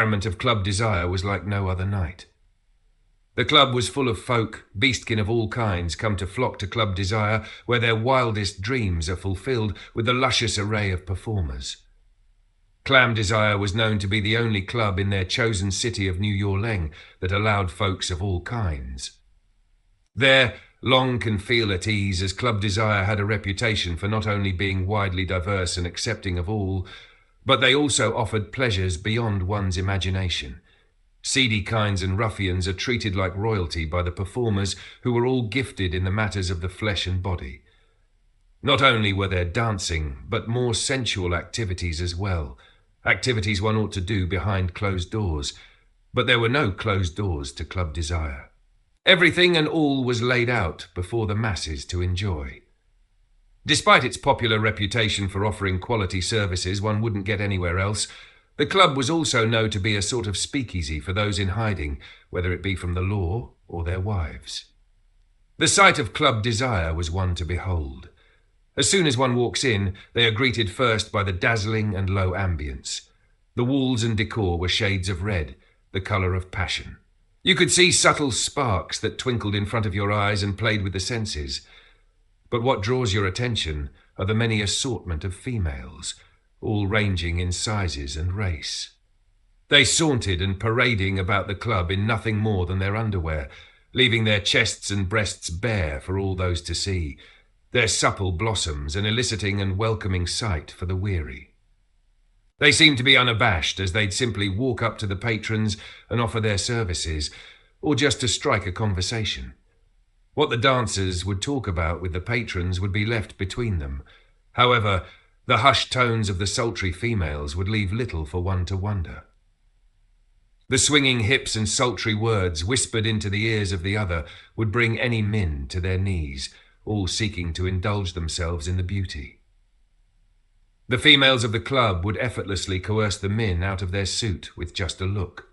environment of Club Desire was like no other night. The club was full of folk, beastkin of all kinds, come to flock to Club Desire, where their wildest dreams are fulfilled with a luscious array of performers. Clam Desire was known to be the only club in their chosen city of New Yorleng that allowed folks of all kinds. There, Long can feel at ease, as Club Desire had a reputation for not only being widely diverse and accepting of all, but they also offered pleasures beyond one's imagination. Seedy kinds and ruffians are treated like royalty by the performers, who were all gifted in the matters of the flesh and body. Not only were there dancing, but more sensual activities as well, activities one ought to do behind closed doors, but there were no closed doors to Club Desire. Everything and all was laid out before the masses to enjoy. Despite its popular reputation for offering quality services one wouldn't get anywhere else, the club was also known to be a sort of speakeasy for those in hiding, whether it be from the law or their wives. The sight of Club Desire was one to behold. As soon as one walks in, they are greeted first by the dazzling and low ambience. The walls and decor were shades of red, the colour of passion. You could see subtle sparks that twinkled in front of your eyes and played with the senses. But what draws your attention are the many assortment of females, all ranging in sizes and race. They sauntered and parading about the club in nothing more than their underwear, leaving their chests and breasts bare for all those to see, their supple blossoms an eliciting and welcoming sight for the weary. They seemed to be unabashed, as they'd simply walk up to the patrons and offer their services, or just to strike a conversation. What the dancers would talk about with the patrons would be left between them. However, the hushed tones of the sultry females would leave little for one to wonder. The swinging hips and sultry words whispered into the ears of the other would bring any min to their knees, all seeking to indulge themselves in the beauty. The females of the club would effortlessly coerce the min out of their suit with just a look.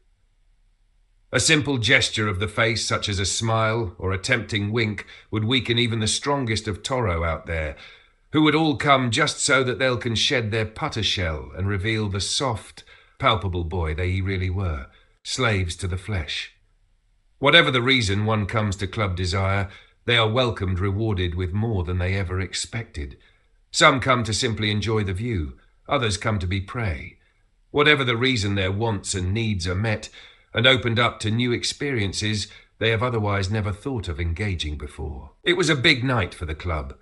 A simple gesture of the face, such as a smile or a tempting wink, would weaken even the strongest of Toro out there, who would all come just so that they can shed their putter shell and reveal the soft, palpable boy they really were, slaves to the flesh. Whatever the reason one comes to Club Desire, they are welcomed rewarded with more than they ever expected. Some come to simply enjoy the view, others come to be prey. Whatever the reason, their wants and needs are met and opened up to new experiences they have otherwise never thought of engaging before. It was a big night for the club.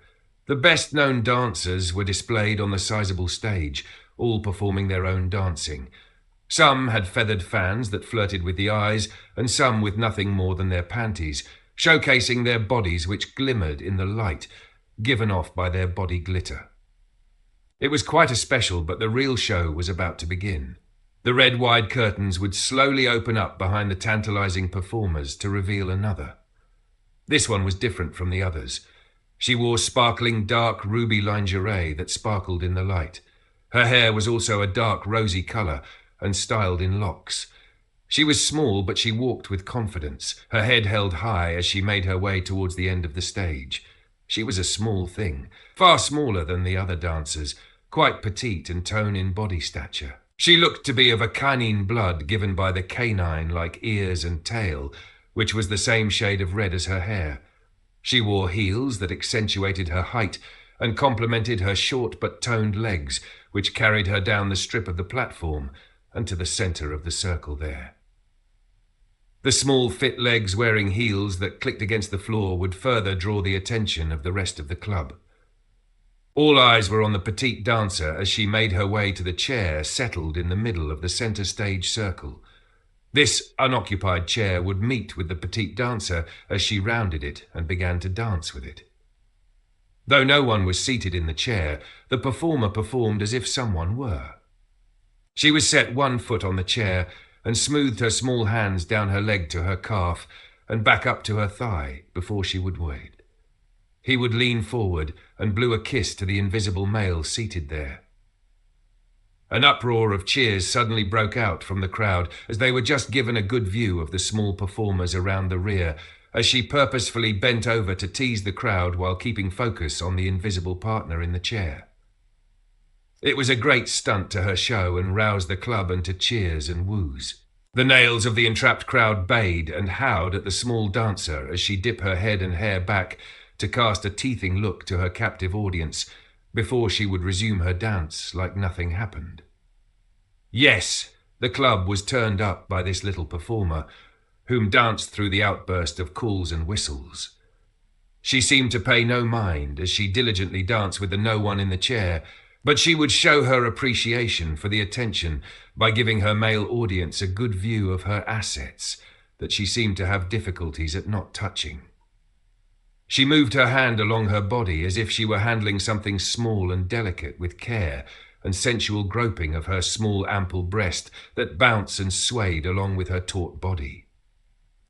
The best-known dancers were displayed on the sizable stage, all performing their own dancing. Some had feathered fans that flirted with the eyes, and some with nothing more than their panties, showcasing their bodies which glimmered in the light given off by their body glitter. It was quite a special, but the real show was about to begin. The red wide curtains would slowly open up behind the tantalizing performers to reveal another. This one was different from the others. She wore sparkling dark ruby lingerie that sparkled in the light. Her hair was also a dark rosy colour and styled in locks. She was small, but she walked with confidence, her head held high as she made her way towards the end of the stage. She was a small thing, far smaller than the other dancers, quite petite and tone in body stature. She looked to be of a canine blood given by the canine-like ears and tail, which was the same shade of red as her hair. She wore heels that accentuated her height and complemented her short but toned legs, which carried her down the strip of the platform and to the centre of the circle there. The small fit legs wearing heels that clicked against the floor would further draw the attention of the rest of the club. All eyes were on the petite dancer as she made her way to the chair settled in the middle of the centre stage circle. This unoccupied chair would meet with the petite dancer as she rounded it and began to dance with it. Though no one was seated in the chair, the performer performed as if someone were. She was set one foot on the chair and smoothed her small hands down her leg to her calf and back up to her thigh before she would wait. He would lean forward and blew a kiss to the invisible male seated there. An uproar of cheers suddenly broke out from the crowd as they were just given a good view of the small performers around the rear as she purposefully bent over to tease the crowd while keeping focus on the invisible partner in the chair. It was a great stunt to her show and roused the club into cheers and woos. The nails of the entrapped crowd bayed and howled at the small dancer as she dipped her head and hair back to cast a teething look to her captive audience before she would resume her dance like nothing happened. Yes, the club was turned up by this little performer, whom danced through the outburst of calls and whistles. She seemed to pay no mind as she diligently danced with the no one in the chair, but she would show her appreciation for the attention by giving her male audience a good view of her assets that she seemed to have difficulties at not touching. She moved her hand along her body as if she were handling something small and delicate with care and sensual groping of her small ample breast that bounced and swayed along with her taut body.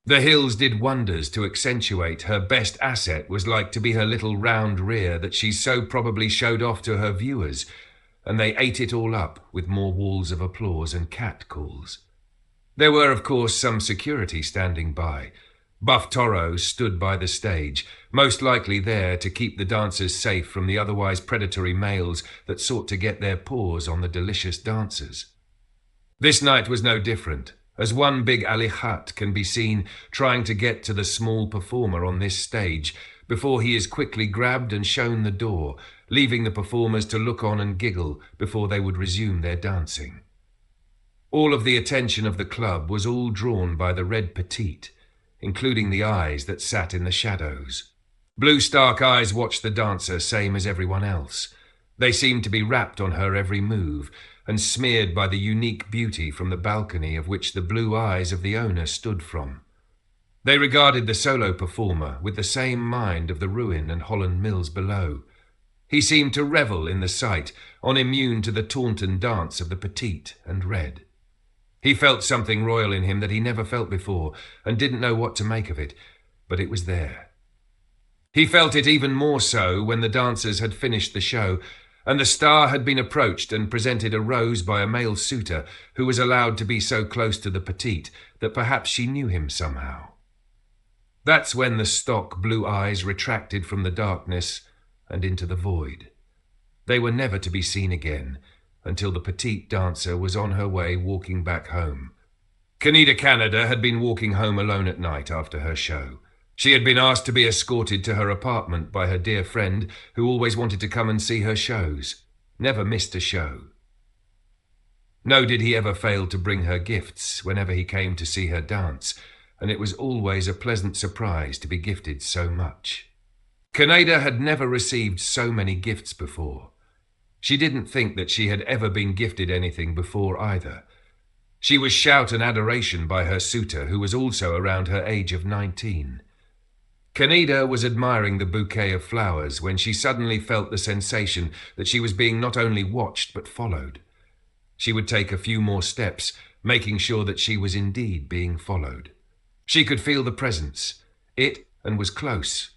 The hills did wonders to accentuate her best asset was like to be her little round rear that she so probably showed off to her viewers, and they ate it all up with more walls of applause and cat calls. There were, of course, some security standing by. Buff Toro stood by the stage, most likely there to keep the dancers safe from the otherwise predatory males that sought to get their paws on the delicious dancers. This night was no different, as one big alichat can be seen trying to get to the small performer on this stage before he is quickly grabbed and shown the door, leaving the performers to look on and giggle before they would resume their dancing. All of the attention of the club was all drawn by the red petite, including the eyes that sat in the shadows. Blue stark eyes watched the dancer same as everyone else. They seemed to be rapt on her every move, and smeared by the unique beauty from the balcony of which the blue eyes of the owner stood from. They regarded the solo performer with the same mind of the ruin and Holland Mills below. He seemed to revel in the sight, unimmune to the taunton dance of the petite and red. He felt something royal in him that he never felt before, and didn't know what to make of it, but it was there. He felt it even more so when the dancers had finished the show, and the star had been approached and presented a rose by a male suitor who was allowed to be so close to the petite that perhaps she knew him somehow. That's when the stock blue eyes retracted from the darkness and into the void. They were never to be seen again until the petite dancer was on her way walking back home. Kaneda Canada had been walking home alone at night after her show. She had been asked to be escorted to her apartment by her dear friend who always wanted to come and see her shows. Never missed a show. Nor did he ever fail to bring her gifts whenever he came to see her dance, and it was always a pleasant surprise to be gifted so much. Kaneda had never received so many gifts before. She didn't think that she had ever been gifted anything before either. She was shout and adoration by her suitor, who was also around her age of 19. Kaneda was admiring the bouquet of flowers when she suddenly felt the sensation that she was being not only watched but followed. She would take a few more steps, making sure that she was indeed being followed. She could feel the presence. It, and was close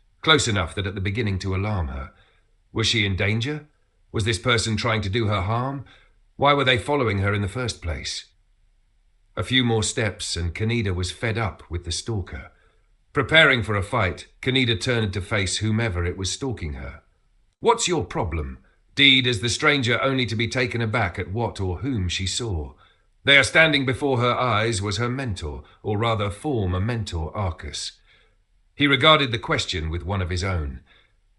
enough that at the beginning to alarm her. Was she in danger? Was this person trying to do her harm? Why were they following her in the first place? A few more steps and Kaneda was fed up with the stalker. Preparing for a fight, Kaneda turned to face whomever it was stalking her. "What's your problem?" deed as the stranger only to be taken aback at what or whom she saw. There standing before her eyes was her mentor, or rather former mentor, Arcus. He regarded the question with one of his own.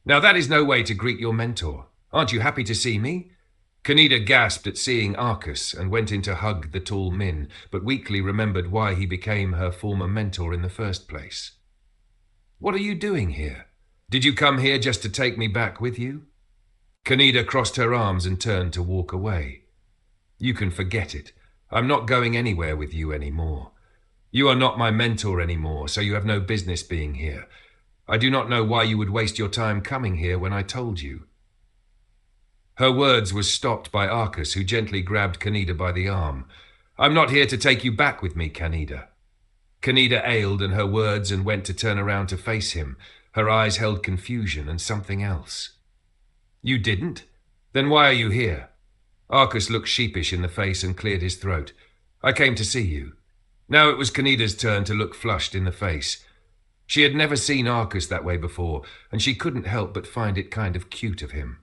"Now that is no way to greet your mentor. Aren't you happy to see me?" Kaneda gasped at seeing Arcus and went in to hug the tall Min, but weakly remembered why he became her former mentor in the first place. "What are you doing here? Did you come here just to take me back with you?" Kaneda crossed her arms and turned to walk away. "You can forget it. I'm not going anywhere with you anymore. You are not my mentor anymore, so you have no business being here. I do not know why you would waste your time coming here when I told you." Her words were stopped by Arcus, who gently grabbed Kaneda by the arm. "I'm not here to take you back with me, Kaneda." Kaneda ailed in her words and went to turn around to face him. Her eyes held confusion and something else. "You didn't? Then why are you here?" Arcus looked sheepish in the face and cleared his throat. "I came to see you." Now it was Kaneda's turn to look flushed in the face. She had never seen Arcus that way before, and she couldn't help but find it kind of cute of him.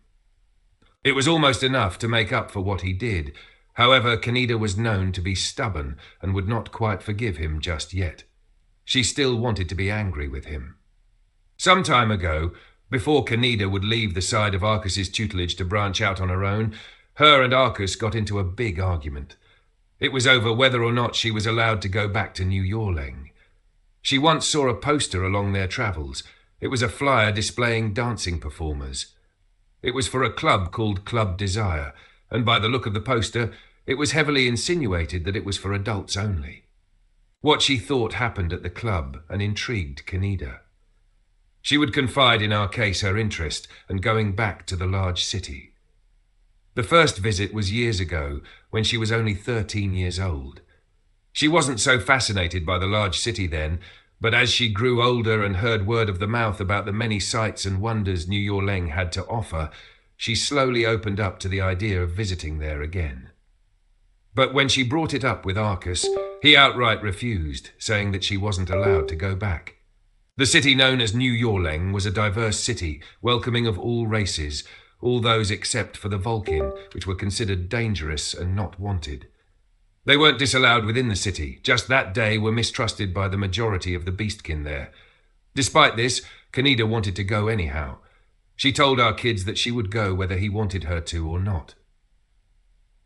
It was almost enough to make up for what he did. However, Kaneda was known to be stubborn and would not quite forgive him just yet. She still wanted to be angry with him. Some time ago, before Kaneda would leave the side of Arcus's tutelage to branch out on her own, her and Arcus got into a big argument. It was over whether or not she was allowed to go back to New Yorleng. She once saw a poster along their travels. It was a flyer displaying dancing performers. It was for a club called Club Desire, and by the look of the poster, it was heavily insinuated that it was for adults only. What she thought happened at the club and intrigued Kaneda. She would confide in our case her interest and going back to the large city. The first visit was years ago, when she was only 13 years old. She wasn't so fascinated by the large city then, but as she grew older and heard word of the mouth about the many sights and wonders New Yorleng had to offer, she slowly opened up to the idea of visiting there again. But when she brought it up with Arcus, he outright refused, saying that she wasn't allowed to go back. The city known as New Yorleng was a diverse city, welcoming of all races, all those except for the Vulcan, which were considered dangerous and not wanted. They weren't disallowed within the city, just that day were mistrusted by the majority of the beastkin there. Despite this, Kaneda wanted to go anyhow. She told our kids that she would go whether he wanted her to or not.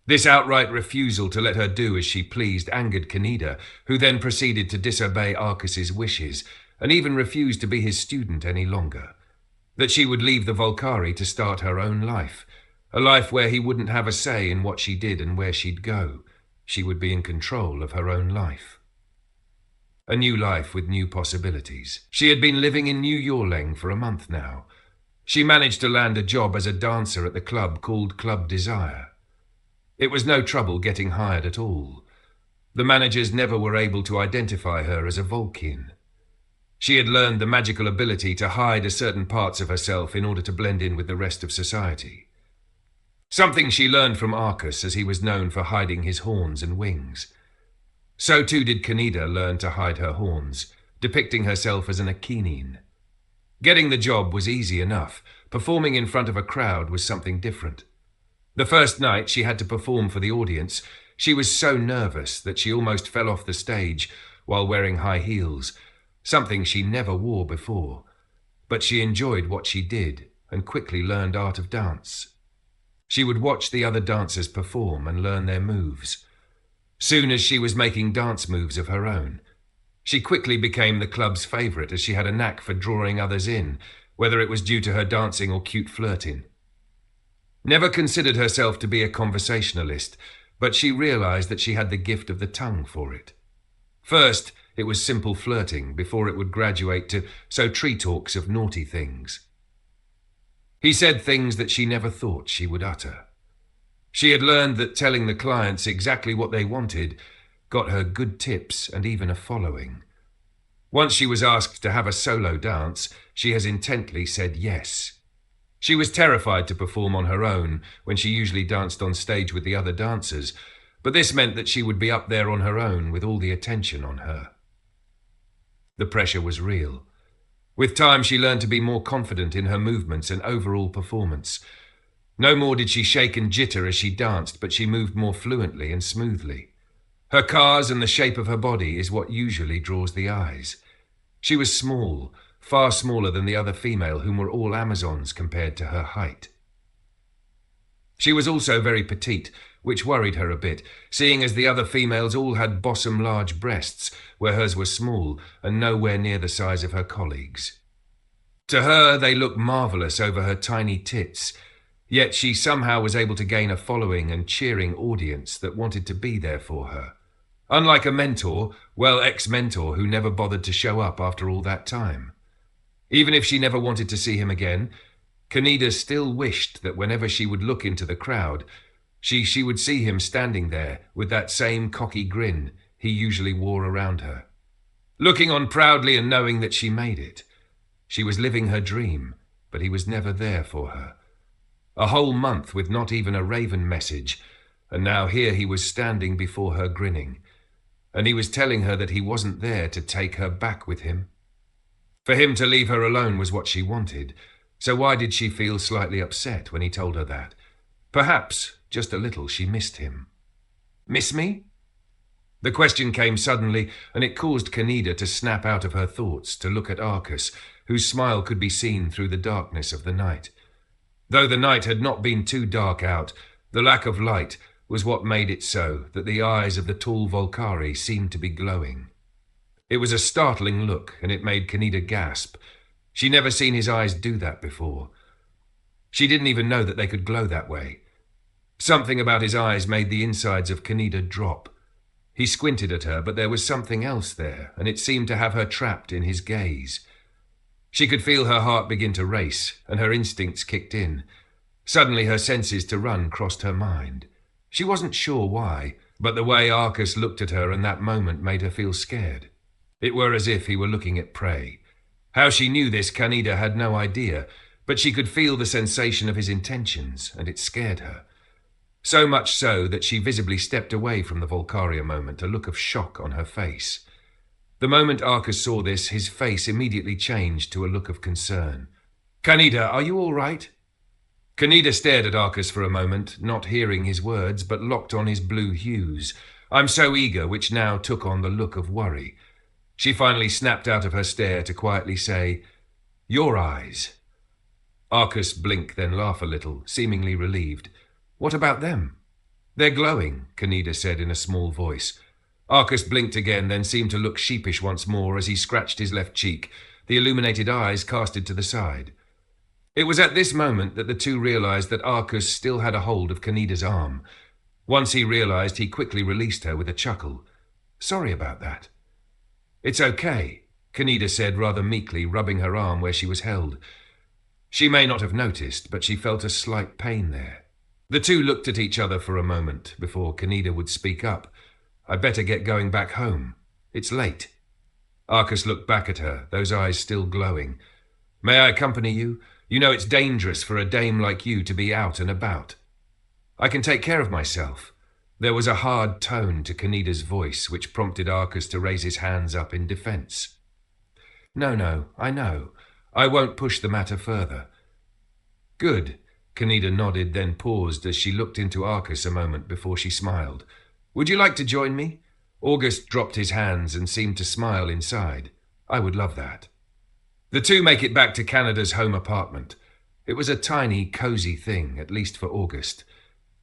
This outright refusal to let her do as she pleased angered Kaneda, who then proceeded to disobey Arcus's wishes, and even refused to be his student any longer. That she would leave the Volcari to start her own life, a life where he wouldn't have a say in what she did and where she'd go. She would be in control of her own life. A new life with new possibilities. She had been living in New Yorleng for a month now. She managed to land a job as a dancer at the club called Club Desire. It was no trouble getting hired at all. The managers never were able to identify her as a Vulcan. She had learned the magical ability to hide certain parts of herself in order to blend in with the rest of society. Something she learned from Arcus, as he was known for hiding his horns and wings. So too did Kaneda learn to hide her horns, depicting herself as an Akinine. Getting the job was easy enough. Performing in front of a crowd was something different. The first night she had to perform for the audience, she was so nervous that she almost fell off the stage while wearing high heels, something she never wore before. But she enjoyed what she did and quickly learned art of dance. She would watch the other dancers perform and learn their moves. Soon as she was making dance moves of her own, she quickly became the club's favourite, as she had a knack for drawing others in, whether it was due to her dancing or cute flirting. Never considered herself to be a conversationalist, but she realised that she had the gift of the tongue for it. First, it was simple flirting, before it would graduate to tree talks of naughty things. He said things that she never thought she would utter. She had learned that telling the clients exactly what they wanted got her good tips and even a following. Once she was asked to have a solo dance, she has intently said yes. She was terrified to perform on her own when she usually danced on stage with the other dancers, but this meant that she would be up there on her own with all the attention on her. The pressure was real. With time, she learned to be more confident in her movements and overall performance. No more did she shake and jitter as she danced, but she moved more fluently and smoothly. Her cars and the shape of her body is what usually draws the eyes. She was small, far smaller than the other female, whom were all Amazons compared to her height. She was also very petite, which worried her a bit, seeing as the other females all had bosom large breasts, where hers were small and nowhere near the size of her colleagues. To her, they looked marvellous over her tiny tits, yet she somehow was able to gain a following and cheering audience that wanted to be there for her. Unlike a mentor, ex-mentor who never bothered to show up after all that time. Even if she never wanted to see him again, Kaneda still wished that whenever she would look into the crowd, she would see him standing there with that same cocky grin he usually wore around her. Looking on proudly and knowing that she made it. She was living her dream, but he was never there for her. A whole month with not even a raven message, and now here he was standing before her grinning. And he was telling her that he wasn't there to take her back with him. For him to leave her alone was what she wanted, so why did she feel slightly upset when he told her that? Perhaps, just a little, she missed him. Miss me? The question came suddenly, and it caused Kaneda to snap out of her thoughts to look at Arcus, whose smile could be seen through the darkness of the night. Though the night had not been too dark out, the lack of light was what made it so that the eyes of the tall Volcari seemed to be glowing. It was a startling look, and it made Kaneda gasp. She'd never seen his eyes do that before. She didn't even know that they could glow that way. Something about his eyes made the insides of Kaneda drop. He squinted at her, but there was something else there, and it seemed to have her trapped in his gaze. She could feel her heart begin to race, and her instincts kicked in. Suddenly her senses to run crossed her mind. She wasn't sure why, but the way Arcus looked at her in that moment made her feel scared. It were as if he were looking at prey. How she knew this, Kaneda had no idea, but she could feel the sensation of his intentions, and it scared her. So much so that she visibly stepped away from the Volcari a moment, a look of shock on her face. The moment Arcus saw this, his face immediately changed to a look of concern. "Kaneda, are you all right?" Kaneda stared at Arcus for a moment, not hearing his words, but locked on his blue hues. "I'm so eager," which now took on the look of worry. She finally snapped out of her stare to quietly say, "Your eyes." Arcus blinked, then laughed a little, seemingly relieved. "What about them?" "They're glowing," Kaneda said in a small voice. Arcus blinked again, then seemed to look sheepish once more as he scratched his left cheek, the illuminated eyes casted to the side. It was at this moment that the two realized that Arcus still had a hold of Kaneda's arm. Once he realized, he quickly released her with a chuckle. "Sorry about that." "It's okay," Kaneda said rather meekly, rubbing her arm where she was held. She may not have noticed, but she felt a slight pain there. The two looked at each other for a moment before Kaneda would speak up. "I'd better get going back home. It's late." Arcus looked back at her, those eyes still glowing. "May I accompany you? You know it's dangerous for a dame like you to be out and about." "I can take care of myself." There was a hard tone to Kaneda's voice, which prompted Arcus to raise his hands up in defense. No, I know. I won't push the matter further." "Good." Kaneda nodded, then paused as she looked into Arcus a moment before she smiled. "Would you like to join me?" August dropped his hands and seemed to smile inside. "I would love that." The two make it back to Canada's home apartment. It was a tiny, cozy thing, at least for August.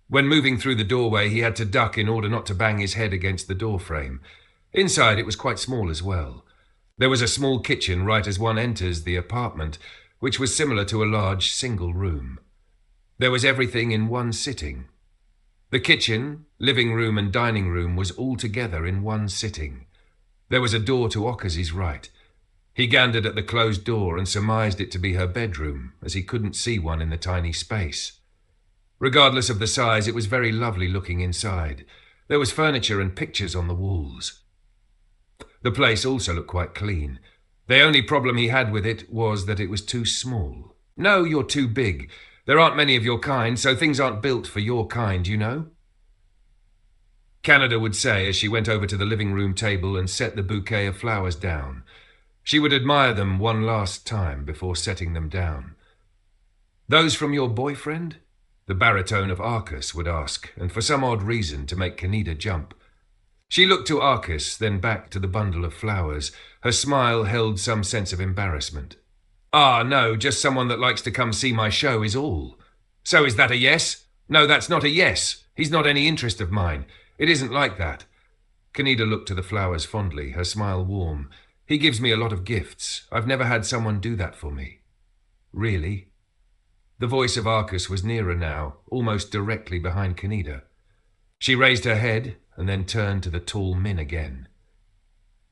When moving through the doorway, he had to duck in order not to bang his head against the doorframe. Inside, it was quite small as well. There was a small kitchen right as one enters the apartment, which was similar to a large single room. There was everything in one sitting. The kitchen, living room and dining room was all together in one sitting. There was a door to Ockers' right. He gandered at the closed door and surmised it to be her bedroom, as he couldn't see one in the tiny space. Regardless of the size, it was very lovely looking inside. There was furniture and pictures on the walls. The place also looked quite clean. The only problem he had with it was that it was too small. "No, you're too big. There aren't many of your kind, so things aren't built for your kind, you know?" Kaneda would say as she went over to the living room table and set the bouquet of flowers down. She would admire them one last time before setting them down. "Those from your boyfriend?" the baritone of Arcus would ask, and for some odd reason to make Kaneda jump. She looked to Arcus, then back to the bundle of flowers. Her smile held some sense of embarrassment. "Ah, no, just someone that likes to come see my show is all." "So is that a yes?" "No, that's not a yes. He's not any interest of mine. It isn't like that." Kaneda looked to the flowers fondly, her smile warm. "He gives me a lot of gifts. I've never had someone do that for me." "Really?" The voice of Arcus was nearer now, almost directly behind Kaneda. She raised her head and then turned to the tall Min again.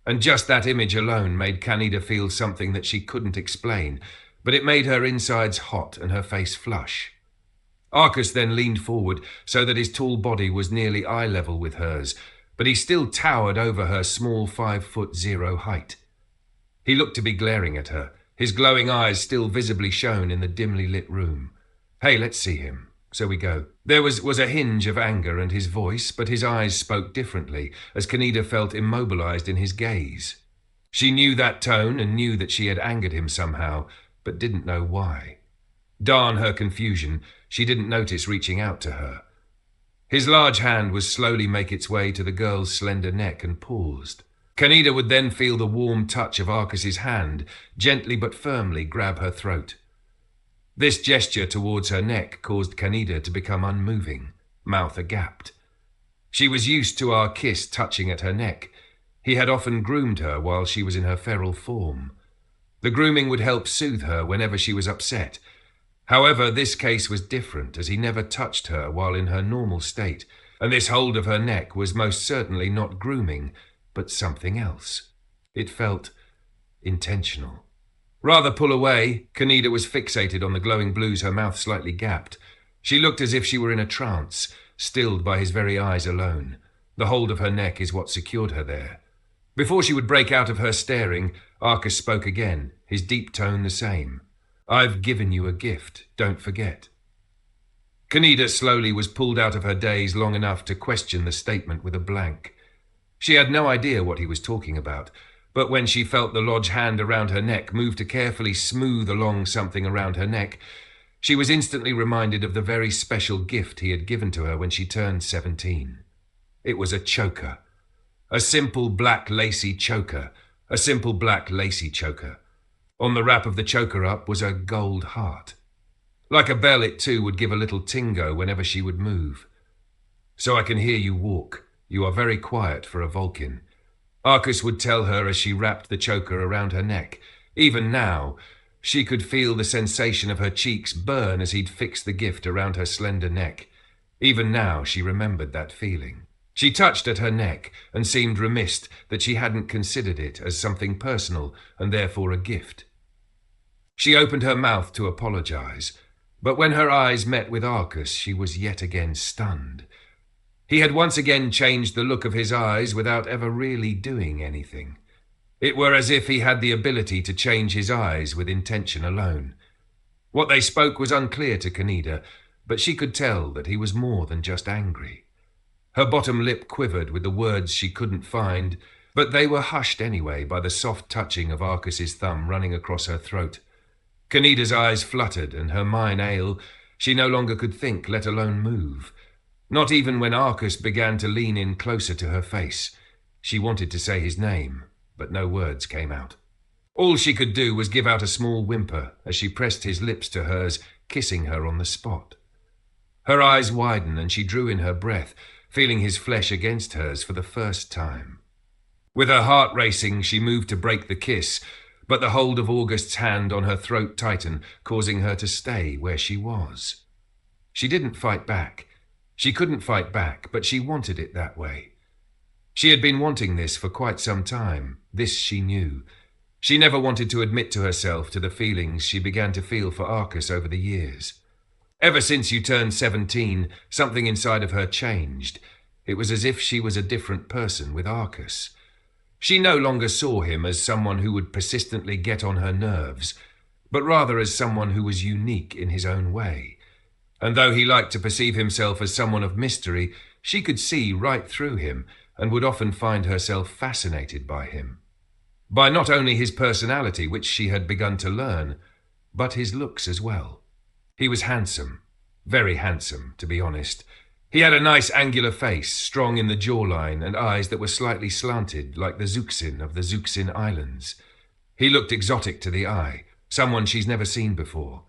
And just that image alone made Kaneda feel something that she couldn't explain, but it made her insides hot and her face flush. Arcus then leaned forward so that his tall body was nearly eye level with hers, but he still towered over her small 5'0" height. He looked to be glaring at her, his glowing eyes still visibly shone in the dimly lit room. "Hey, let's see him." So we go. There was a hinge of anger in his voice, but his eyes spoke differently, as Kaneda felt immobilized in his gaze. She knew that tone and knew that she had angered him somehow, but didn't know why. Darn her confusion, she didn't notice reaching out to her. His large hand would slowly make its way to the girl's slender neck and paused. Kaneda would then feel the warm touch of Arcus's hand gently but firmly grab her throat. This gesture towards her neck caused Kaneda to become unmoving, mouth agape. She was used to our kiss touching at her neck. He had often groomed her while she was in her feral form. The grooming would help soothe her whenever she was upset. However, this case was different, as he never touched her while in her normal state, and this hold of her neck was most certainly not grooming, but something else. It felt intentional. Rather pull away, Kaneda was fixated on the glowing blues, her mouth slightly gapped. She looked as if she were in a trance, stilled by his very eyes alone. The hold of her neck is what secured her there. Before she would break out of her staring, Arcus spoke again, his deep tone the same. "I've given you a gift, don't forget." Kaneda slowly was pulled out of her daze long enough to question the statement with a blank. She had no idea what he was talking about, but when she felt the lodge hand around her neck move to carefully smooth along something around her neck, she was instantly reminded of the very special gift he had given to her when she turned 17. It was a choker. A simple black lacy choker. A simple black lacy choker. On the wrap of the choker up was a gold heart. Like a bell, it too would give a little tingo whenever she would move. "So I can hear you walk. You are very quiet for a Vulcan," Arcus would tell her as she wrapped the choker around her neck. Even now, she could feel the sensation of her cheeks burn as he'd fixed the gift around her slender neck. Even now, she remembered that feeling. She touched at her neck and seemed remiss that she hadn't considered it as something personal and therefore a gift. She opened her mouth to apologize, but when her eyes met with Arcus, she was yet again stunned. He had once again changed the look of his eyes without ever really doing anything. It were as if he had the ability to change his eyes with intention alone. What they spoke was unclear to Kaneda, but she could tell that he was more than just angry. Her bottom lip quivered with the words she couldn't find, but they were hushed anyway by the soft touching of Arcus's thumb running across her throat. Kaneda's eyes fluttered, and her mind ailed. She no longer could think, let alone move. Not even when Arcus began to lean in closer to her face. She wanted to say his name, but no words came out. All she could do was give out a small whimper as she pressed his lips to hers, kissing her on the spot. Her eyes widened and she drew in her breath, feeling his flesh against hers for the first time. With her heart racing, she moved to break the kiss, but the hold of August's hand on her throat tightened, causing her to stay where she was. She didn't fight back. She couldn't fight back, but she wanted it that way. She had been wanting this for quite some time. This she knew. She never wanted to admit to herself to the feelings she began to feel for Arcus over the years. Ever since you turned 17, something inside of her changed. It was as if she was a different person with Arcus. She no longer saw him as someone who would persistently get on her nerves, but rather as someone who was unique in his own way. And though he liked to perceive himself as someone of mystery, she could see right through him and would often find herself fascinated by him. By not only his personality, which she had begun to learn, but his looks as well. He was handsome, very handsome, to be honest. He had a nice angular face, strong in the jawline, and eyes that were slightly slanted like the Zuxin of the Zuxin Islands. He looked exotic to the eye, someone she's never seen before.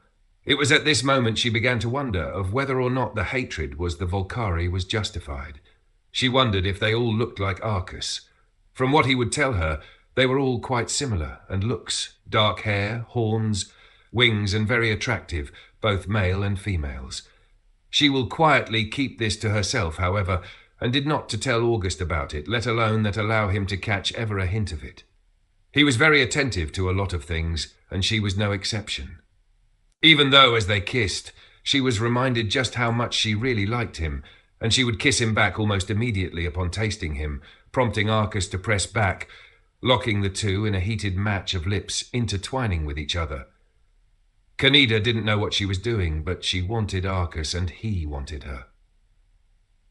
It was at this moment she began to wonder of whether or not the hatred was the Volcari was justified. She wondered if they all looked like Arcus. From what he would tell her, they were all quite similar, and looks, dark hair, horns, wings, and very attractive, both male and females. She will quietly keep this to herself, however, and did not to tell August about it, let alone that allow him to catch ever a hint of it. He was very attentive to a lot of things, and she was no exception. Even though, as they kissed, she was reminded just how much she really liked him, and she would kiss him back almost immediately upon tasting him, prompting Arcus to press back, locking the two in a heated match of lips intertwining with each other. Kaneda didn't know what she was doing, but she wanted Arcus and he wanted her.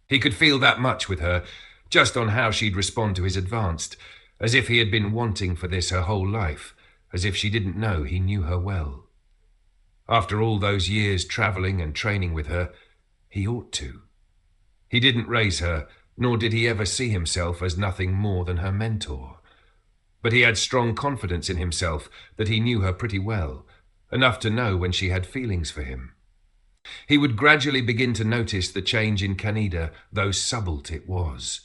He could feel that much with her, just on how she'd respond to his advance, as if he had been wanting for this her whole life, as if she didn't know he knew her well. After all those years travelling and training with her, he ought to. He didn't raise her, nor did he ever see himself as nothing more than her mentor. But he had strong confidence in himself that he knew her pretty well, enough to know when she had feelings for him. He would gradually begin to notice the change in Kaneda, though subtle it was.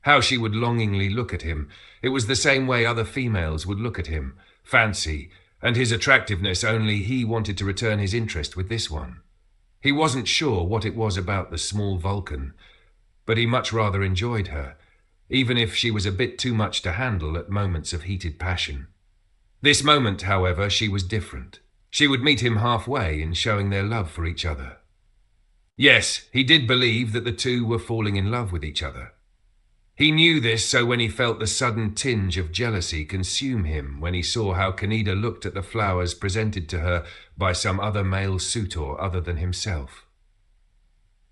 How she would longingly look at him. It was the same way other females would look at him, fancy, and his attractiveness, only he wanted to return his interest with this one. He wasn't sure what it was about the small Vulcan, but he much rather enjoyed her, even if she was a bit too much to handle at moments of heated passion. This moment, however, she was different. She would meet him halfway in showing their love for each other. Yes, he did believe that the two were falling in love with each other. He knew this, so when he felt the sudden tinge of jealousy consume him when he saw how Kaneda looked at the flowers presented to her by some other male suitor other than himself.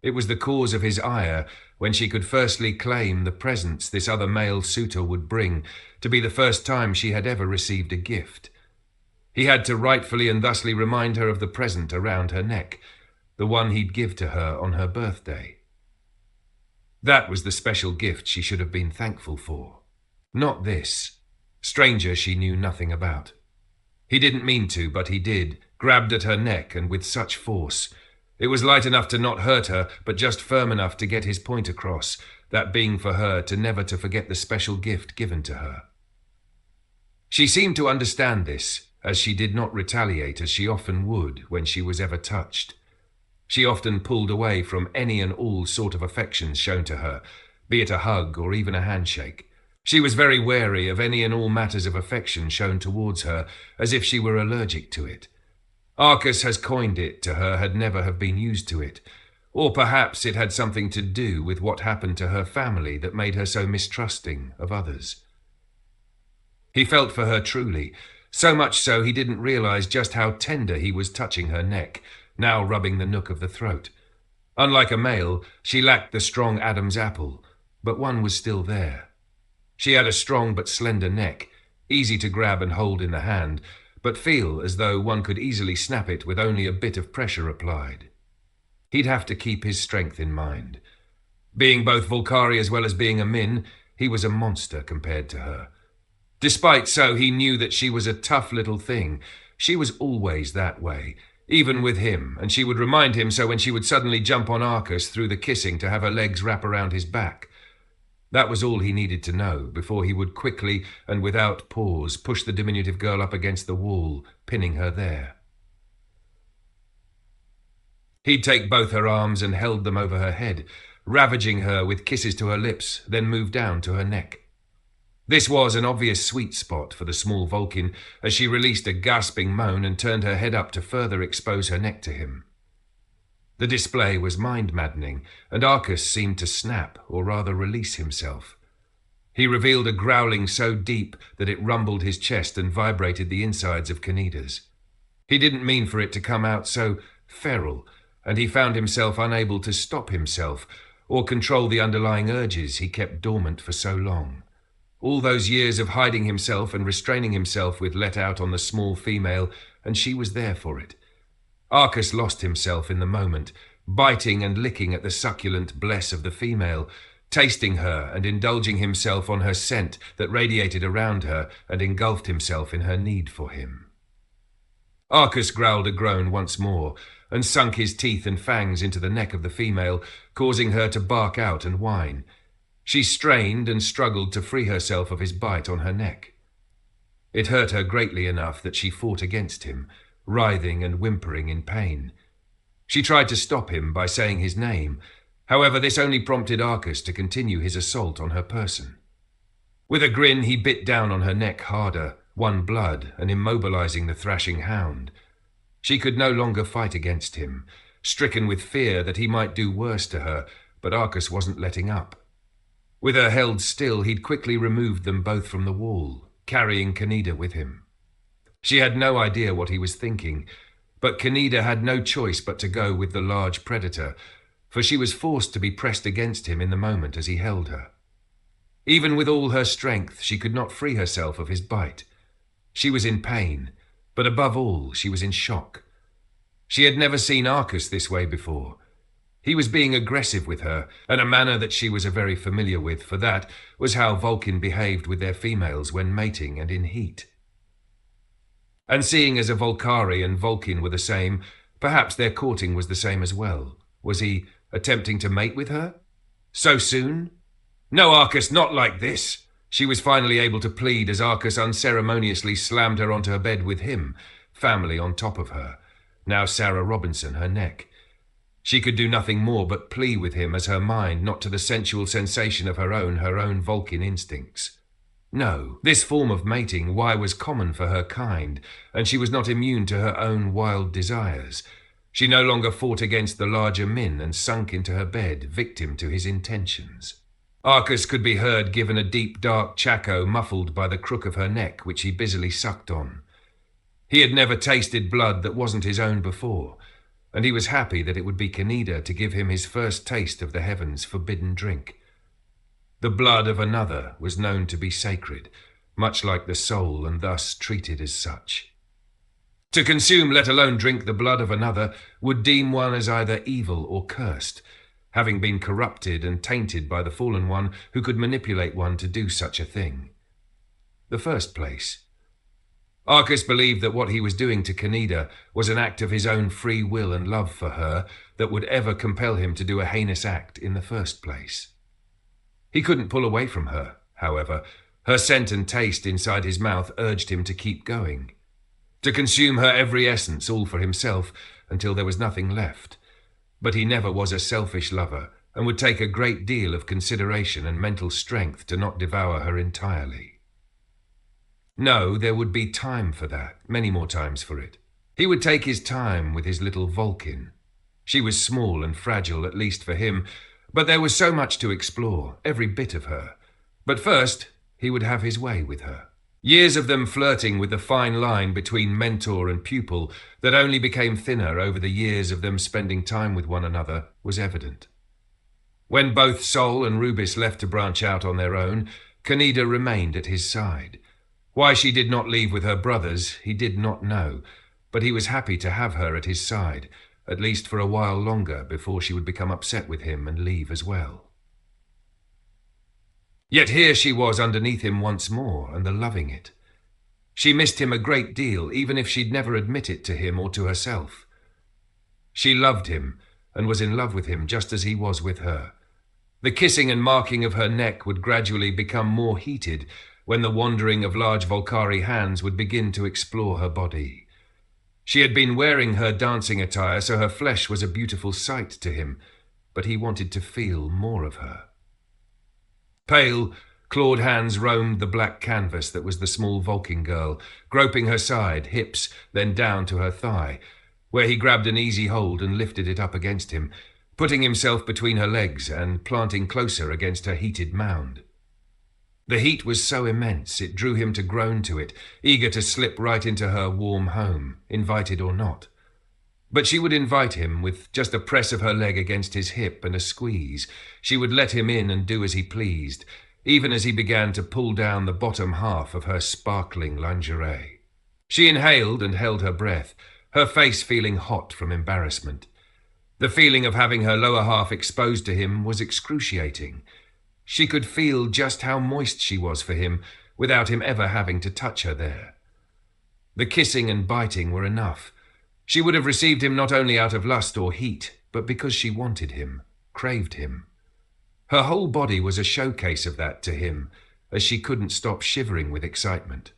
It was the cause of his ire when she could firstly claim the presents this other male suitor would bring to be the first time she had ever received a gift. He had to rightfully and thusly remind her of the present around her neck, the one he'd give to her on her birthday. That was the special gift she should have been thankful for. Not this, stranger she knew nothing about. He didn't mean to, but he did, grabbed at her neck, and with such force. It was light enough to not hurt her, but just firm enough to get his point across, that being for her to never to forget the special gift given to her. She seemed to understand this, as she did not retaliate as she often would when she was ever touched. She often pulled away from any and all sort of affections shown to her, be it a hug or even a handshake. She was very wary of any and all matters of affection shown towards her, as if she were allergic to it. Arcus has coined it to her had never have been used to it, or perhaps it had something to do with what happened to her family that made her so mistrusting of others. He felt for her truly, so much so he didn't realize just how tender he was touching her neck, now rubbing the nook of the throat. Unlike a male, she lacked the strong Adam's apple, but one was still there. She had a strong but slender neck, easy to grab and hold in the hand, but feel as though one could easily snap it with only a bit of pressure applied. He'd have to keep his strength in mind. Being both Volcari as well as being a Min, he was a monster compared to her. Despite so, he knew that she was a tough little thing. She was always that way, even with him, and she would remind him so when she would suddenly jump on Arcus through the kissing to have her legs wrap around his back. That was all he needed to know before he would quickly and without pause push the diminutive girl up against the wall, pinning her there. He'd take both her arms and held them over her head, ravaging her with kisses to her lips, then move down to her neck. This was an obvious sweet spot for the small Vulcan as she released a gasping moan and turned her head up to further expose her neck to him. The display was mind-maddening, and Arcus seemed to snap, or rather release himself. He revealed a growling so deep that it rumbled his chest and vibrated the insides of Kaneda's. He didn't mean for it to come out so feral, and he found himself unable to stop himself or control the underlying urges he kept dormant for so long. All those years of hiding himself and restraining himself with let out on the small female, and she was there for it. Arcus lost himself in the moment, biting and licking at the succulent bless of the female, tasting her and indulging himself on her scent that radiated around her and engulfed himself in her need for him. Arcus growled a groan once more and sunk his teeth and fangs into the neck of the female, causing her to bark out and whine. She strained and struggled to free herself of his bite on her neck. It hurt her greatly enough that she fought against him, writhing and whimpering in pain. She tried to stop him by saying his name. However, this only prompted Arcus to continue his assault on her person. With a grin, he bit down on her neck harder, won blood, and immobilizing the thrashing hound. She could no longer fight against him, stricken with fear that he might do worse to her, but Arcus wasn't letting up. With her held still, he'd quickly removed them both from the wall, carrying Kaneda with him. She had no idea what he was thinking, but Kaneda had no choice but to go with the large predator, for she was forced to be pressed against him in the moment as he held her. Even with all her strength, she could not free herself of his bite. She was in pain, but above all, she was in shock. She had never seen Arcus this way before. He was being aggressive with her, and a manner that she was very familiar with, for that was how Vulcan behaved with their females when mating and in heat. And seeing as a Volcari and Vulcan were the same, perhaps their courting was the same as well. Was he attempting to mate with her? So soon? No, Arcus, not like this! She was finally able to plead as Arcus unceremoniously slammed her onto her bed with him, family on top of her, now Sarah Robinson, her neck. She could do nothing more but plea with him as her mind, not to the sensual sensation of her own Vulcan instincts. No, this form of mating, why, was common for her kind, and she was not immune to her own wild desires. She no longer fought against the larger Min and sunk into her bed, victim to his intentions. Arcus could be heard given a deep, dark chaco muffled by the crook of her neck, which he busily sucked on. He had never tasted blood that wasn't his own before, and he was happy that it would be Kaneda to give him his first taste of the heavens' forbidden drink. The blood of another was known to be sacred, much like the soul, and thus treated as such. To consume, let alone drink, the blood of another would deem one as either evil or cursed, having been corrupted and tainted by the fallen one who could manipulate one to do such a thing. The first place. Arcus believed that what he was doing to Kaneda was an act of his own free will and love for her that would ever compel him to do a heinous act in the first place. He couldn't pull away from her, however. Her scent and taste inside his mouth urged him to keep going, to consume her every essence, all for himself, until there was nothing left. But he never was a selfish lover, and would take a great deal of consideration and mental strength to not devour her entirely. No, there would be time for that, many more times for it. He would take his time with his little Vulcan. She was small and fragile, at least for him, but there was so much to explore, every bit of her. But first, he would have his way with her. Years of them flirting with the fine line between mentor and pupil that only became thinner over the years of them spending time with one another was evident. When both Sol and Rubis left to branch out on their own, Kaneda remained at his side. Why she did not leave with her brothers, he did not know, but he was happy to have her at his side, at least for a while longer before she would become upset with him and leave as well. Yet here she was underneath him once more, and the loving it. She missed him a great deal, even if she'd never admit it to him or to herself. She loved him, and was in love with him just as he was with her. The kissing and marking of her neck would gradually become more heated, when the wandering of large Volcari hands would begin to explore her body. She had been wearing her dancing attire, so her flesh was a beautiful sight to him, but he wanted to feel more of her. Pale, clawed hands roamed the black canvas that was the small Vulcan girl, groping her side, hips, then down to her thigh, where he grabbed an easy hold and lifted it up against him, putting himself between her legs and planting closer against her heated mound. The heat was so immense it drew him to groan to it, eager to slip right into her warm home, invited or not. But she would invite him with just a press of her leg against his hip and a squeeze. She would let him in and do as he pleased, even as he began to pull down the bottom half of her sparkling lingerie. She inhaled and held her breath, her face feeling hot from embarrassment. The feeling of having her lower half exposed to him was excruciating. She could feel just how moist she was for him without him ever having to touch her there. The kissing and biting were enough. She would have received him not only out of lust or heat, but because she wanted him, craved him. Her whole body was a showcase of that to him, as she couldn't stop shivering with excitement.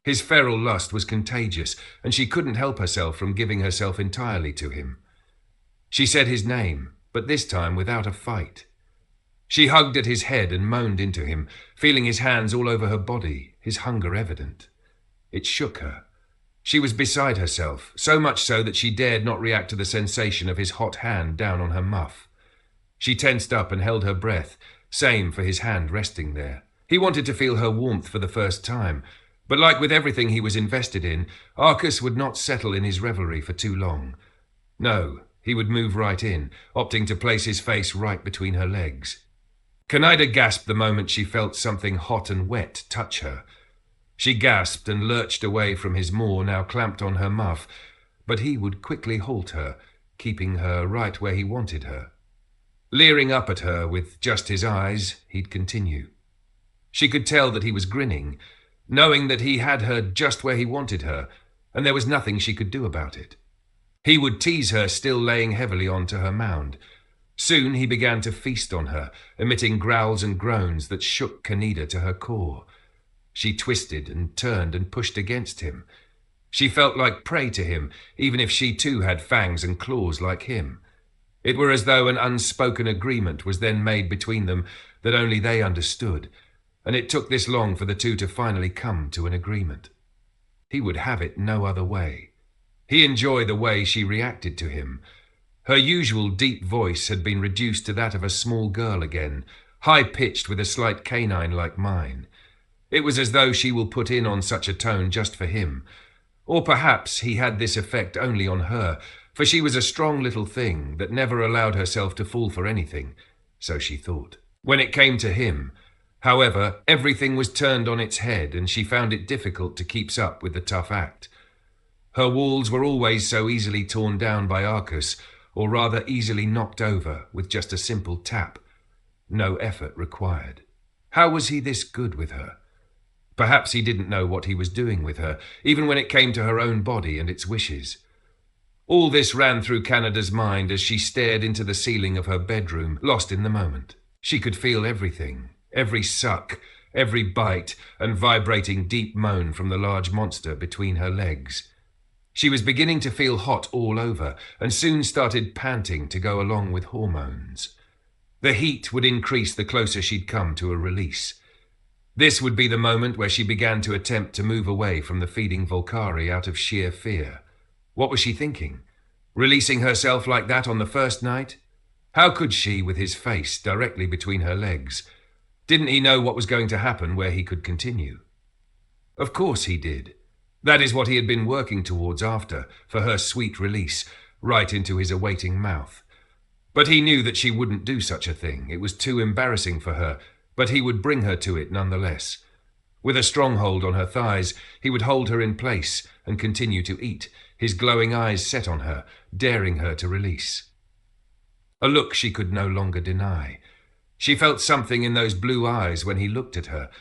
His feral lust was contagious, and she couldn't help herself from giving herself entirely to him. She said his name, but this time without a fight. She hugged at his head and moaned into him, feeling his hands all over her body, his hunger evident. It shook her. She was beside herself, so much so that she dared not react to the sensation of his hot hand down on her muff. She tensed up and held her breath, same for his hand resting there. He wanted to feel her warmth for the first time, but like with everything he was invested in, Arcus would not settle in his revelry for too long. No, he would move right in, opting to place his face right between her legs. Kaneda gasped the moment she felt something hot and wet touch her. She gasped and lurched away from his maw, now clamped on her muff, but he would quickly halt her, keeping her right where he wanted her. Leering up at her with just his eyes, he'd continue. She could tell that he was grinning, knowing that he had her just where he wanted her, and there was nothing she could do about it. He would tease her, still laying heavily onto her mound. Soon he began to feast on her, emitting growls and groans that shook Kaneda to her core. She twisted and turned and pushed against him. She felt like prey to him, even if she too had fangs and claws like him. It were as though an unspoken agreement was then made between them that only they understood, and it took this long for the two to finally come to an agreement. He would have it no other way. He enjoyed the way she reacted to him. Her usual deep voice had been reduced to that of a small girl again, high-pitched with a slight canine like mine. It was as though she will put in on such a tone just for him. Or perhaps he had this effect only on her, for she was a strong little thing that never allowed herself to fall for anything, so she thought. When it came to him, however, everything was turned on its head, and she found it difficult to keep up with the tough act. Her walls were always so easily torn down by Arcus, or rather easily knocked over with just a simple tap. No effort required. How was he this good with her? Perhaps he didn't know what he was doing with her, even when it came to her own body and its wishes. All this ran through Kaneda's mind as she stared into the ceiling of her bedroom, lost in the moment. She could feel everything, every suck, every bite, and vibrating deep moan from the large monster between her legs. She was beginning to feel hot all over, and soon started panting to go along with hormones. The heat would increase the closer she'd come to a release. This would be the moment where she began to attempt to move away from the feeding Volcari out of sheer fear. What was she thinking? Releasing herself like that on the first night? How could she, with his face directly between her legs? Didn't he know what was going to happen where he could continue? Of course he did. That is what he had been working towards after, for her sweet release, right into his awaiting mouth. But he knew that she wouldn't do such a thing. It was too embarrassing for her, but he would bring her to it nonetheless. With a stronghold on her thighs, he would hold her in place and continue to eat, his glowing eyes set on her, daring her to release. A look she could no longer deny. She felt something in those blue eyes when he looked at her,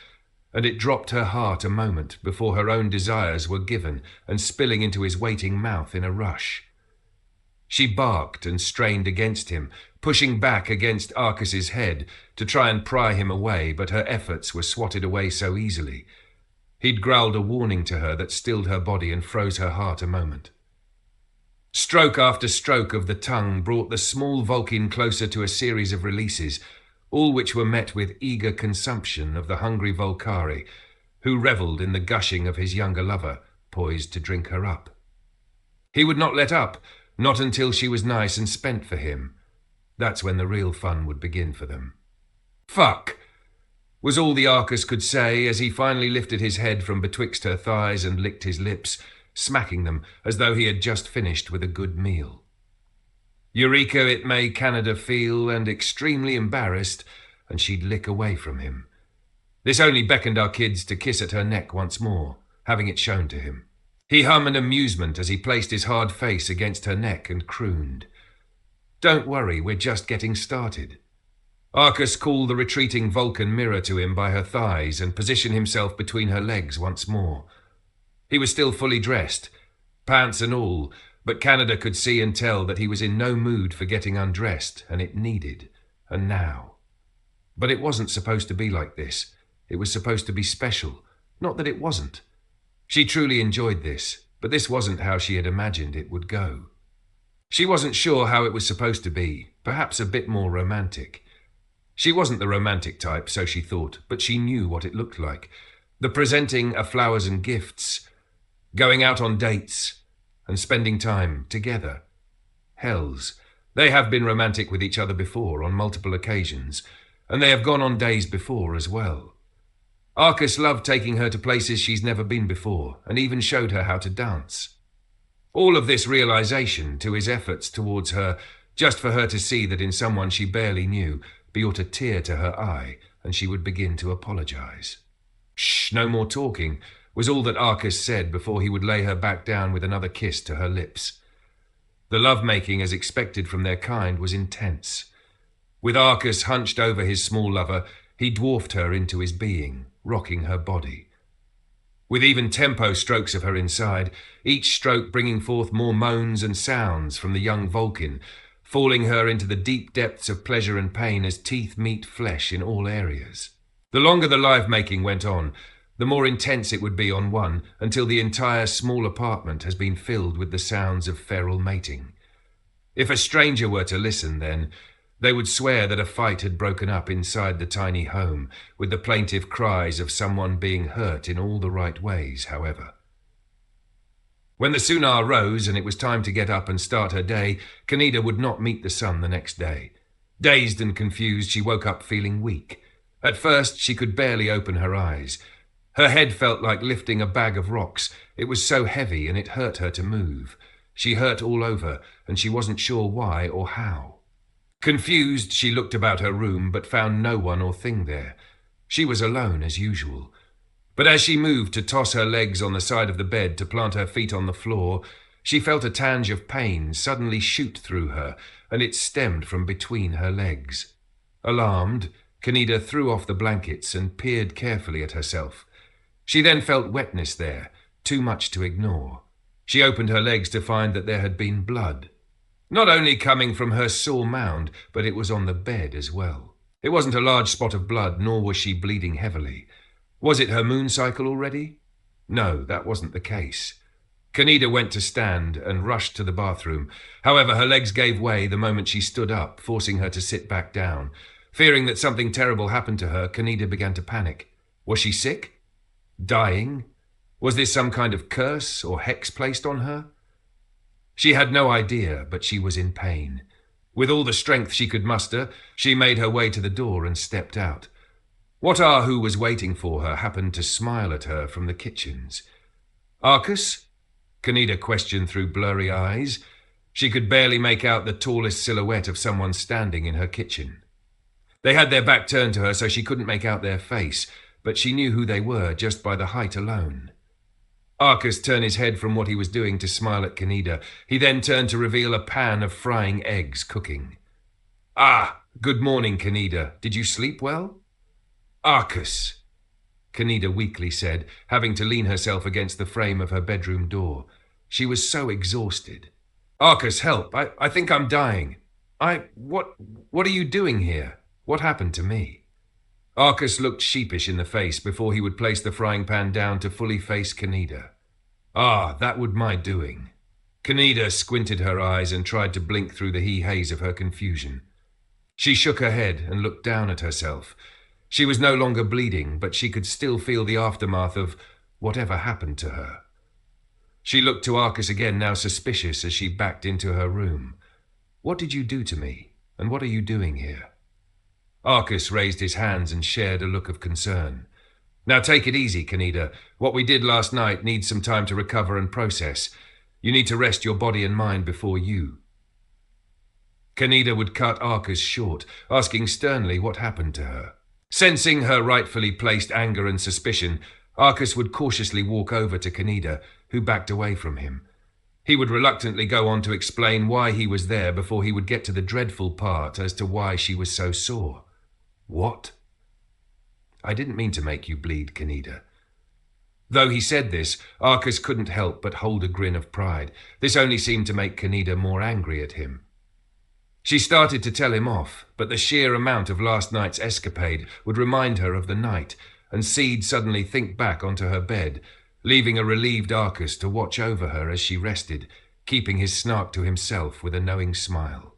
and it dropped her heart a moment before her own desires were given and spilling into his waiting mouth in a rush. She barked and strained against him, pushing back against Arcus's head to try and pry him away, but her efforts were swatted away so easily. He'd growled a warning to her that stilled her body and froze her heart a moment. Stroke after stroke of the tongue brought the small Vulcan closer to a series of releases, all which were met with eager consumption of the hungry Volcari, who revelled in the gushing of his younger lover, poised to drink her up. He would not let up, not until she was nice and spent for him. That's when the real fun would begin for them. "Fuck!" was all the Arcus could say as he finally lifted his head from betwixt her thighs and licked his lips, smacking them as though he had just finished with a good meal. Eureka it made Kaneda feel, and extremely embarrassed, and she'd lick away from him. This only beckoned our kids to kiss at her neck once more, having it shown to him. He hummed in amusement as he placed his hard face against her neck and crooned. "Don't worry, we're just getting started." Arcus called the retreating Vulcan mirror to him by her thighs and positioned himself between her legs once more. He was still fully dressed, pants and all, but Kaneda could see and tell that he was in no mood for getting undressed, and it needed, and now. But it wasn't supposed to be like this. It was supposed to be special, not that it wasn't. She truly enjoyed this, but this wasn't how she had imagined it would go. She wasn't sure how it was supposed to be, perhaps a bit more romantic. She wasn't the romantic type, so she thought, but she knew what it looked like. The presenting of flowers and gifts, going out on dates, and spending time together. Hells, they have been romantic with each other before on multiple occasions, and they have gone on days before as well. Arcus loved taking her to places she's never been before, and even showed her how to dance. All of this realization to his efforts towards her, just for her to see that in someone she barely knew, brought a tear to her eye, and she would begin to apologize. "Shh, no more talking. was all that Arcus said before he would lay her back down with another kiss to her lips. The love-making, as expected from their kind, was intense. With Arcus hunched over his small lover, he dwarfed her into his being, rocking her body. With even tempo strokes of her inside, each stroke bringing forth more moans and sounds from the young Vulcan, falling her into the deep depths of pleasure and pain as teeth meet flesh in all areas. The longer the live-making went on, the more intense it would be on one, until the entire small apartment has been filled with the sounds of feral mating. If a stranger were to listen, then, they would swear that a fight had broken up inside the tiny home, with the plaintive cries of someone being hurt in all the right ways, however. When the Sunar rose and it was time to get up and start her day, Kaneda would not meet the sun the next day. Dazed and confused, she woke up feeling weak. At first, she could barely open her eyes. Her head felt like lifting a bag of rocks. It was so heavy and it hurt her to move. She hurt all over, and she wasn't sure why or how. Confused, she looked about her room, but found no one or thing there. She was alone, as usual. But as she moved to toss her legs on the side of the bed to plant her feet on the floor, she felt a tinge of pain suddenly shoot through her, and it stemmed from between her legs. Alarmed, Kaneda threw off the blankets and peered carefully at herself. She then felt wetness there, too much to ignore. She opened her legs to find that there had been blood. Not only coming from her sore mound, but it was on the bed as well. It wasn't a large spot of blood, nor was she bleeding heavily. Was it her moon cycle already? No, that wasn't the case. Kaneda went to stand and rushed to the bathroom. However, her legs gave way the moment she stood up, forcing her to sit back down. Fearing that something terrible happened to her, Kaneda began to panic. Was she sick? Dying? Was this some kind of curse or hex placed on her? She had no idea, but she was in pain. With all the strength she could muster, she made her way to the door and stepped out. Watar, who was waiting for her, happened to smile at her from the kitchens. Arcus? Kaneda questioned through blurry eyes. She could barely make out the tallest silhouette of someone standing in her kitchen. They had their back turned to her, so she couldn't make out their face, but she knew who they were just by the height alone. Arcus turned his head from what he was doing to smile at Kaneda. He then turned to reveal a pan of frying eggs cooking. Ah, good morning, Kaneda. Did you sleep well? Arcus, Kaneda weakly said, having to lean herself against the frame of her bedroom door. She was so exhausted. Arcus, help. I think I'm dying. What are you doing here? What happened to me? Arcus looked sheepish in the face before he would place the frying pan down to fully face Kaneda. Ah, that would my doing. Kaneda squinted her eyes and tried to blink through the he-haze of her confusion. She shook her head and looked down at herself. She was no longer bleeding, but she could still feel the aftermath of whatever happened to her. She looked to Arcus again, now suspicious, as she backed into her room. What did you do to me, and what are you doing here? Arcus raised his hands and shared a look of concern. Now take it easy, Kaneda. What we did last night needs some time to recover and process. You need to rest your body and mind before you. Kaneda would cut Arcus short, asking sternly what happened to her. Sensing her rightfully placed anger and suspicion, Arcus would cautiously walk over to Kaneda, who backed away from him. He would reluctantly go on to explain why he was there before he would get to the dreadful part as to why she was so sore. What? I didn't mean to make you bleed, Kaneda. Though he said this, Arcus couldn't help but hold a grin of pride. This only seemed to make Kaneda more angry at him. She started to tell him off, but the sheer amount of last night's escapade would remind her of the night, and Seed suddenly think back onto her bed, leaving a relieved Arcus to watch over her as she rested, keeping his snark to himself with a knowing smile.